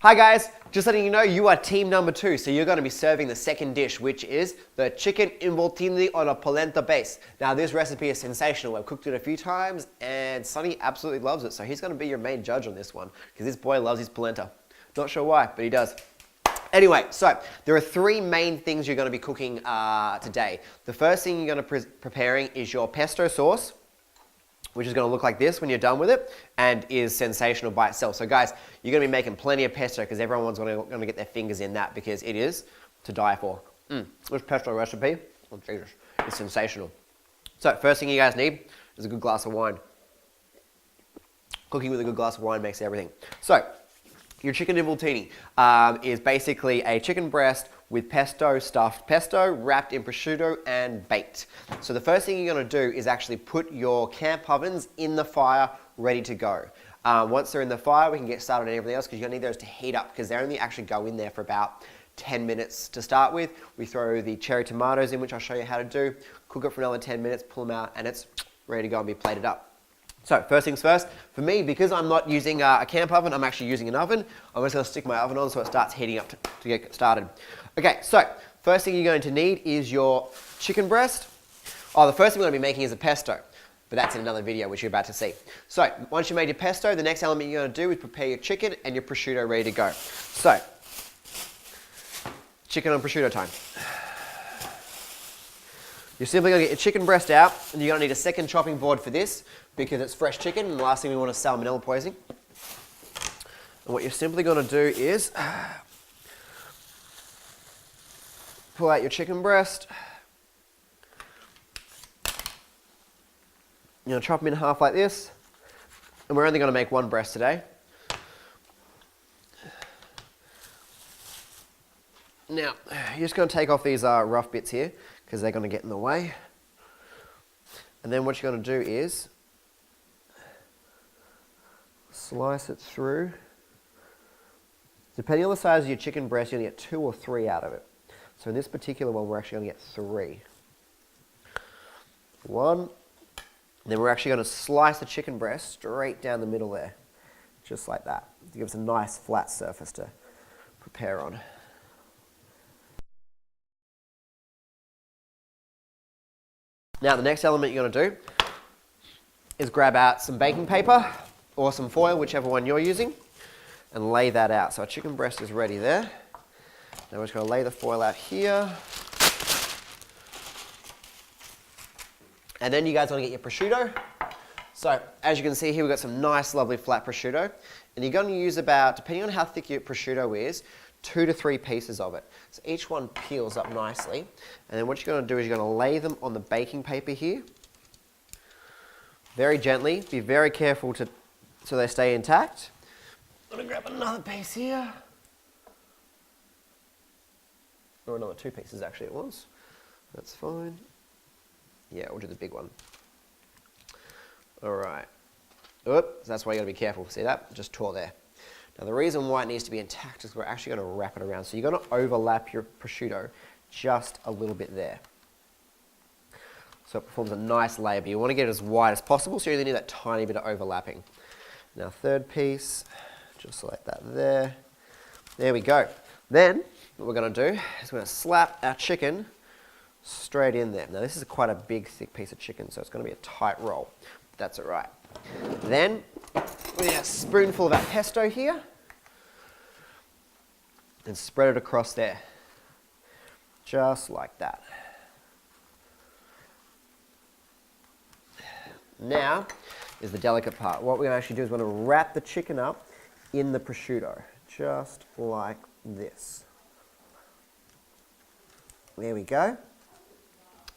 Hi guys, just letting you know you are team number 2, so you're going to be serving the second dish, which is the chicken involtini on a polenta base. Now this recipe is sensational. I've cooked it a few times and Sonny absolutely loves it, so he's going to be your main judge on this one because this boy loves his polenta. Not sure why, but he does. Anyway, so there are 3 main things you're going to be cooking today. The first thing you're going to be preparing is your pesto sauce, which is going to look like this when you're done with it and is sensational by itself. So guys, you're going to be making plenty of pesto because everyone's going to get their fingers in that because it is to die for. This pesto recipe, oh Jesus, it's sensational. So first thing you guys need is a good glass of wine. Cooking with a good glass of wine makes everything. So your chicken involtini is basically a chicken breast with pesto, stuffed pesto, wrapped in prosciutto and baked. So the first thing you're going to do is actually put your camp ovens in the fire, ready to go. Once they're in the fire, we can get started on everything else because you're going to need those to heat up because they only actually go in there for about 10 minutes to start with. We throw the cherry tomatoes in, which I'll show you how to do, cook it for another 10 minutes, pull them out, and it's ready to go and be plated up. So first things first, for me, because I'm not using a camp oven, I'm actually using an oven. I'm just going to stick my oven on so it starts heating up to get started. Okay, so first thing you're going to need is your chicken breast. Oh, the first thing we're going to be making is a pesto, but that's in another video which you're about to see. So once you've made your pesto, the next element you're going to do is prepare your chicken and your prosciutto ready to go. So, chicken on prosciutto time. You're simply going to get your chicken breast out, and you're going to need a second chopping board for this because it's fresh chicken, and the last thing we want is salmonella poisoning. And what you're simply going to do is pull out your chicken breast. You're going to chop them in half like this, and we're only going to make one breast today. Now, you're just going to take off these rough bits here because they're going to get in the way. And then what you're going to do is slice it through. Depending on the size of your chicken breast, you're going to get 2 or 3 out of it. So in this particular one, we're actually going to get 3. 1. And then we're actually going to slice the chicken breast straight down the middle there. Just like that. To give us a nice flat surface to prepare on. Now the next element you're going to do is grab out some baking paper or some foil, whichever one you're using, and lay that out. So our chicken breast is ready there. Now we're just going to lay the foil out here. And then you guys want to get your prosciutto. So as you can see here, we've got some nice lovely flat prosciutto. And you're going to use about, depending on how thick your prosciutto is, 2 to 3 pieces of it. So each one peels up nicely. And then what you're going to do is you're going to lay them on the baking paper here. Very gently. Be very careful so they stay intact. I'm going to grab another piece here. Or another 2 pieces actually at once. That's fine. Yeah, we'll do the big one. All right. Oops, that's why you got to be careful. See that? Just tore there. Now the reason why it needs to be intact is we're actually going to wrap it around. So you're going to overlap your prosciutto just a little bit there. So it forms a nice layer, but you want to get it as wide as possible, so you only need that tiny bit of overlapping. Now third piece, just like that there. There we go. Then what we're going to do is we're going to slap our chicken straight in there. Now this is quite a big thick piece of chicken, so it's going to be a tight roll. But that's all right. Then we need a spoonful of our pesto here and spread it across there, just like that. Now is the delicate part. What we're going to actually do is we're going to wrap the chicken up in the prosciutto, just like this. There we go.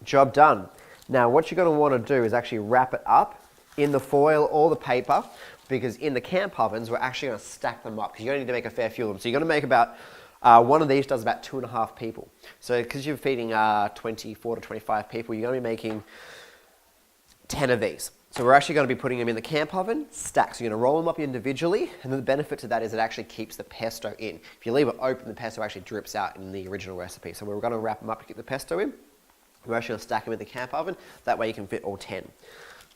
Job done. Now what you're going to want to do is actually wrap it up in the foil or the paper, because in the camp ovens we're actually going to stack them up because you're going to need to make a fair few of them. So you're going to make about, one of these does about 2.5 people. So because you're feeding 24 to 25 people, you're going to be making 10 of these. So we're actually going to be putting them in the camp oven, stacked. So you're going to roll them up individually, and the benefit to that is it actually keeps the pesto in. If you leave it open, the pesto actually drips out in the original recipe. So we're going to wrap them up to get the pesto in. We're actually going to stack them in the camp oven. That way you can fit all 10.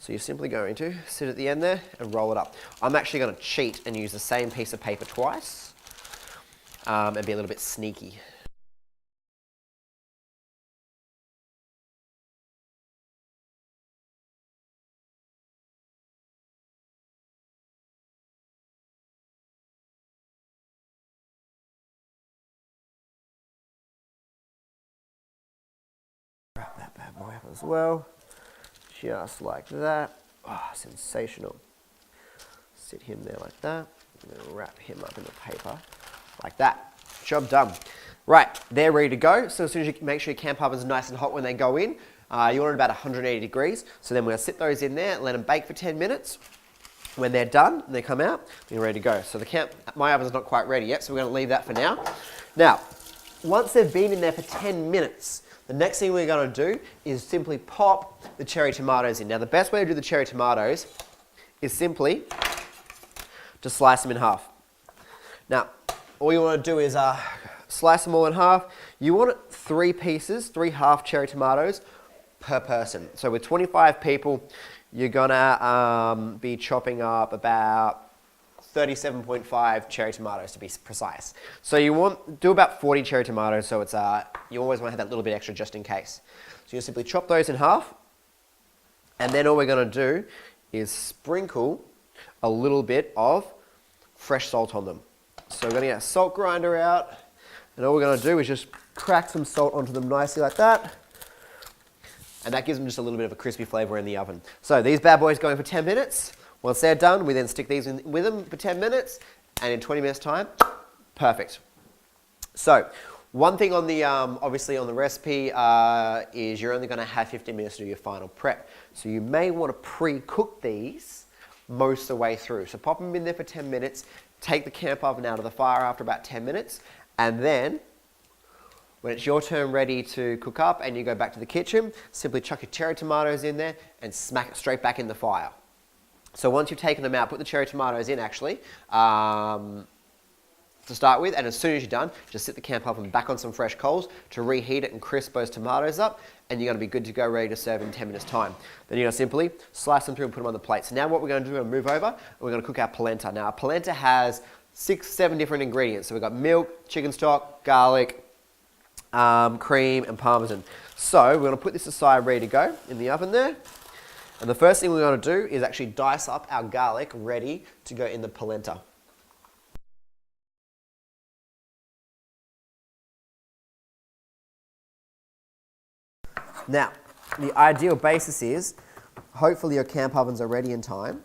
So you're simply going to sit at the end there and roll it up. I'm actually going to cheat and use the same piece of paper twice. and be a little bit sneaky. Wrap that bad boy up as well, just like that. Oh, sensational. Sit him there like that. I'm going to wrap him up in the paper like that. Job done. Right, they're ready to go. So as soon as you make sure your camp oven's nice and hot when they go in, you want it about 180 degrees. So then we're going to sit those in there, let them bake for 10 minutes. When they're done and they come out, you're ready to go. So my oven's not quite ready yet, so we're going to leave that for now. Now, once they've been in there for 10 minutes, the next thing we're going to do is simply pop the cherry tomatoes in. Now, the best way to do the cherry tomatoes is simply to slice them in half. Now, all you want to do is slice them all in half. You want 3 pieces, 3 half cherry tomatoes per person. So with 25 people, you're going to be chopping up about 37.5 cherry tomatoes to be precise. So you do about 40 cherry tomatoes, so it's you always want to have that little bit extra just in case. So you simply chop those in half, and then all we're going to do is sprinkle a little bit of fresh salt on them. So we're going to get a salt grinder out, and all we're going to do is just crack some salt onto them nicely like that, and that gives them just a little bit of a crispy flavour in the oven. So these bad boys going for 10 minutes. Once they're done, we then stick these in with them for 10 minutes, and in 20 minutes time, perfect. So, one thing on the, obviously on the recipe is you're only going to have 15 minutes to do your final prep. So you may want to pre-cook these most of the way through. So pop them in there for 10 minutes, take the camp oven out of the fire after about 10 minutes, and then when it's your turn ready to cook up and you go back to the kitchen, simply chuck your cherry tomatoes in there and smack it straight back in the fire. So once you've taken them out, put the cherry tomatoes in actually, to start with, and as soon as you're done, just sit the camp oven back on some fresh coals to reheat it and crisp those tomatoes up, and you're going to be good to go, ready to serve in 10 minutes time. Then you're going to simply slice them through and put them on the plate. So now what we're going to do, we're going to move over, and we're going to cook our polenta. Now our polenta has 6-7 different ingredients. So we've got milk, chicken stock, garlic, cream, and parmesan. So we're going to put this aside ready to go in the oven there. And the first thing we're going to do is actually dice up our garlic ready to go in the polenta. Now, the ideal basis is, hopefully your camp ovens are ready in time,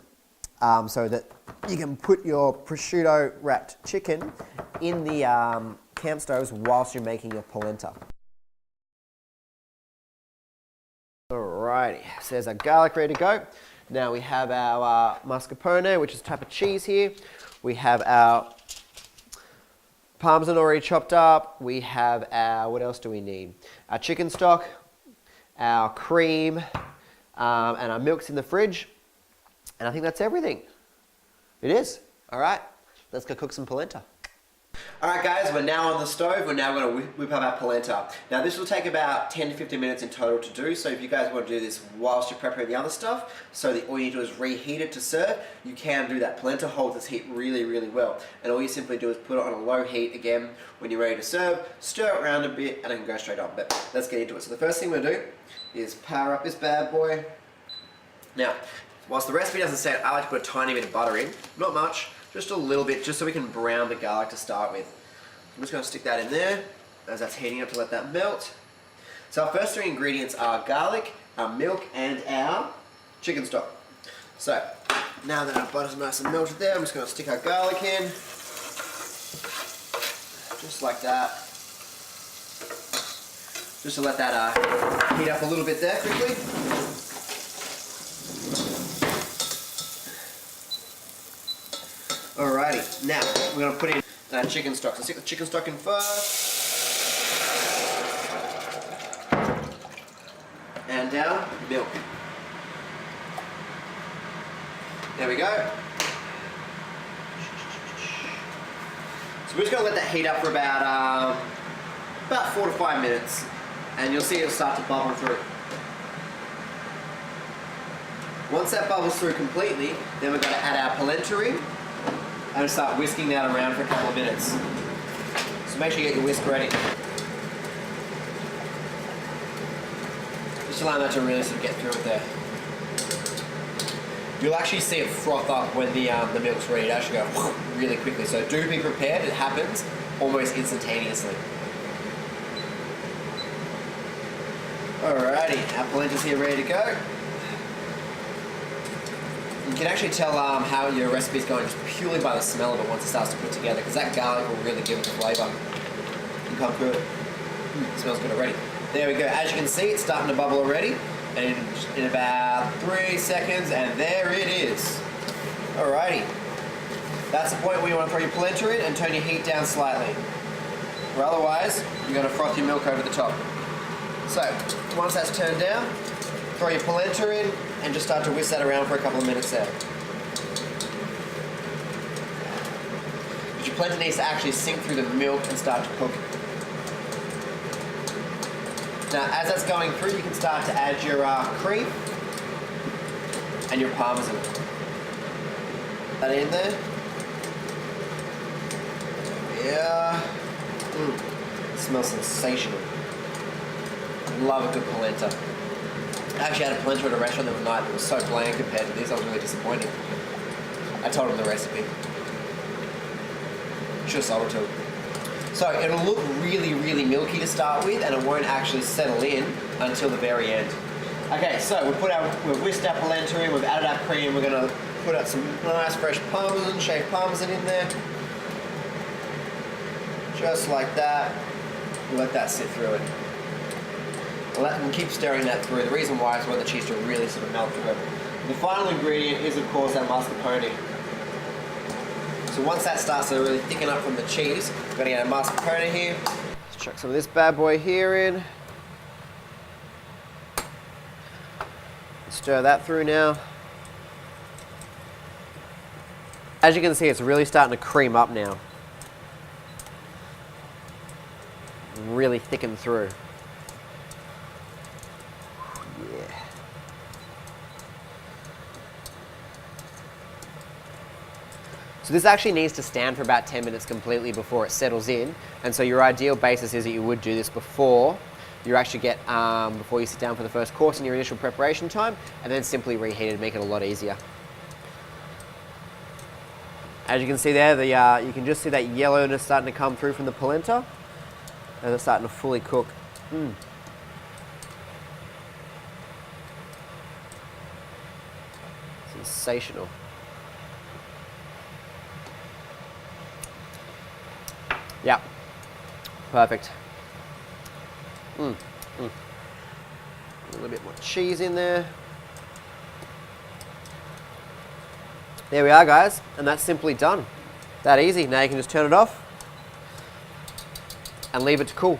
so that you can put your prosciutto wrapped chicken in the camp stoves whilst you're making your polenta. Alrighty, so there's our garlic ready to go. Now we have our mascarpone, which is a type of cheese here. We have our parmesan already chopped up. We have our, what else do we need? Our chicken stock, our cream, and our milk's in the fridge. And I think that's everything. It is. All right, let's go cook some polenta. All right, guys, we're now on the stove. We're now going to whip up our polenta. Now, this will take about 10 to 15 minutes in total to do, so if you guys want to do this whilst you're preparing the other stuff, so that all you do is reheat it to serve, you can do that. Polenta holds its heat really, really well, and all you simply do is put it on a low heat again when you're ready to serve, stir it around a bit, and it can go straight on. But let's get into it. So the first thing we're going to do is power up this bad boy. Now, whilst the recipe doesn't say it, I like to put a tiny bit of butter in. Not much, just a little bit, just so we can brown the garlic to start with. I'm just going to stick that in there as that's heating up to let that melt. So our first three ingredients are garlic, our milk, and our chicken stock. So now that our butter's nice and melted there, I'm just going to stick our garlic in, just like that. Just to let that heat up a little bit there quickly. Alrighty, now we're going to put in our chicken stock. So stick the chicken stock in first. And our milk. There we go. So we're just going to let that heat up for about 4 to 5 minutes. And you'll see it'll start to bubble through. Once that bubbles through completely, then we're going to add our polenta in and start whisking that around for a couple of minutes. So make sure you get your whisk ready. Just allow that to really sort of get through it there. You'll actually see it froth up when the milk's ready to actually go really quickly. So do be prepared, it happens almost instantaneously. Alrighty, our polenta's here ready to go. You can actually tell how your recipe is going just purely by the smell of it once it starts to put together, because that garlic will really give it the flavour. You can't feel it. It smells good already. There we go. As you can see, it's starting to bubble already. And in about 3 seconds, and there it is. Alrighty. That's the point where you want to throw your polenta in and turn your heat down slightly. Or otherwise, you're going to froth your milk over the top. So, once that's turned down, throw your polenta in and just start to whisk that around for a couple of minutes there. But your polenta needs to actually sink through the milk and start to cook. Now, as that's going through, you can start to add your cream and your parmesan. That in there. Yeah. It smells sensational. Love a good polenta. I actually had a polenta at a restaurant the other night that was so bland compared to this. I was really disappointed. I told him the recipe. Should have sold it to him. So it'll look really, really milky to start with, and it won't actually settle in until the very end. Okay, so we've whisked our polenta in, we've added our cream, we're gonna put out some nice fresh parmesan, shaved parmesan in there. Just like that. We'll let that sit through it. We'll keep stirring that through. The reason why is we want the cheese to really sort of melt through it. The final ingredient is, of course, our mascarpone. So once that starts to really thicken up from the cheese, we're going to get our mascarpone here. Let's chuck some of this bad boy here in. Stir that through now. As you can see, it's really starting to cream up now. Really thicken through. Yeah. So this actually needs to stand for about 10 minutes completely before it settles in. And so your ideal basis is that you would do this before you actually get, before you sit down for the first course in your initial preparation time, and then simply reheat it to make it a lot easier. As you can see there, you can just see that yellowness starting to come through from the polenta as it's starting to fully cook. Sensational. Yeah, perfect. A little bit more cheese in there. There we are, guys, and that's simply done. That easy. Now you can just turn it off and leave it to cool.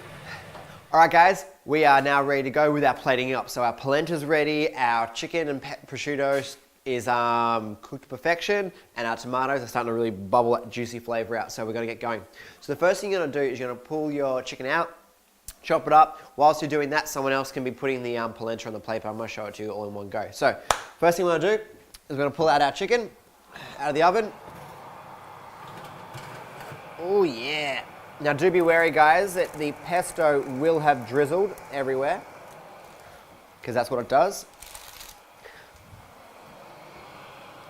All right, guys, we are now ready to go with our plating up. So our polenta's ready, our chicken and prosciutto is cooked to perfection, and our tomatoes are starting to really bubble that juicy flavor out. So we're gonna get going. So the first thing you're gonna do is you're gonna pull your chicken out, chop it up. Whilst you're doing that, someone else can be putting the polenta on the plate, but I'm gonna show it to you all in one go. So first thing we're gonna do is we're gonna pull out our chicken out of the oven. Oh yeah. Now do be wary, guys, that the pesto will have drizzled everywhere, because that's what it does.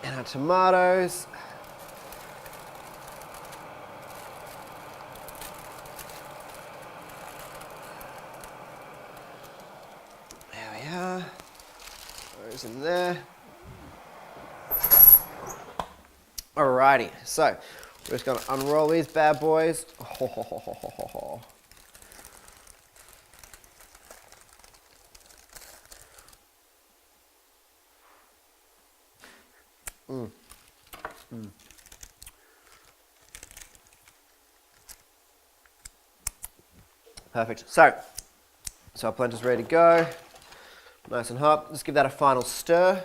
And our tomatoes. There we are. Those in there. Alrighty, so we're just going to unroll these bad boys. Perfect. So our polenta's ready to go. Nice and hot. Just give that a final stir.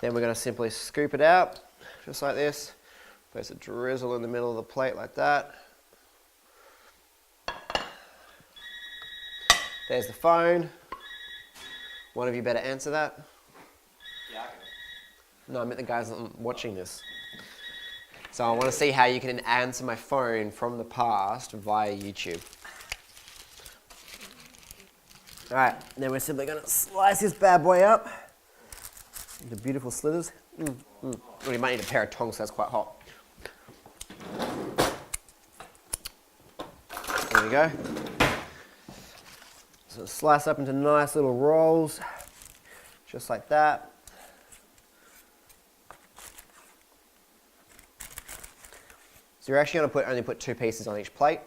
Then we're going to simply scoop it out, just like this. Place a drizzle in the middle of the plate like that. There's the phone. One of you better answer that. Yeah, I can. No, I meant the guys watching this. So I want to see how you can answer my phone from the past via YouTube. All right, then we're simply going to slice this bad boy up into beautiful slithers. Well, you might need a pair of tongs, so that's quite hot. There we go. So slice up into nice little rolls, just like that. So you're actually going to only put 2 pieces on each plate.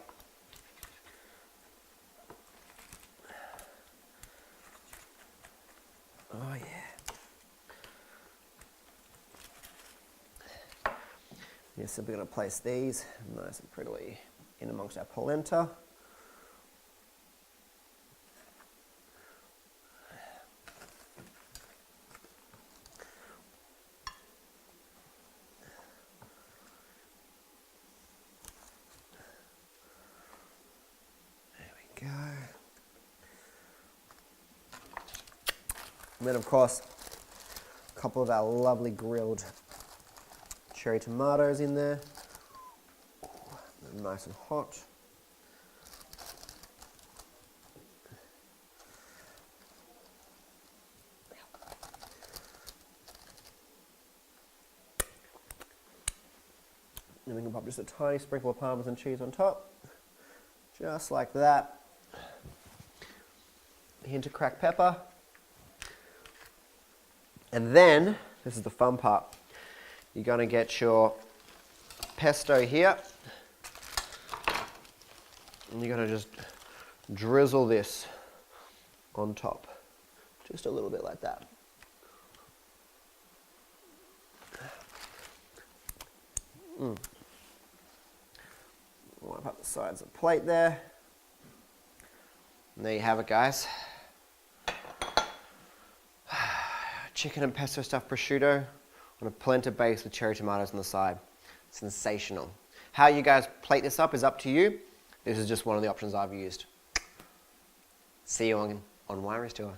Oh yeah. You're simply going to place these nice and prettily in amongst our polenta. Go. And then, of course, a couple of our lovely grilled cherry tomatoes in there. Ooh, nice and hot. Then we can pop just a tiny sprinkle of Parmesan cheese on top. Just like that. A hint of cracked pepper. And then, this is the fun part, you're going to get your pesto here. And you're going to just drizzle this on top. Just a little bit like that. Wipe up the sides of the plate there. And there you have it, guys. Chicken and pesto stuffed prosciutto on a polenta base with cherry tomatoes on the side. Sensational. How you guys plate this up is up to you. This is just one of the options I've used. See you on Winery's Tour.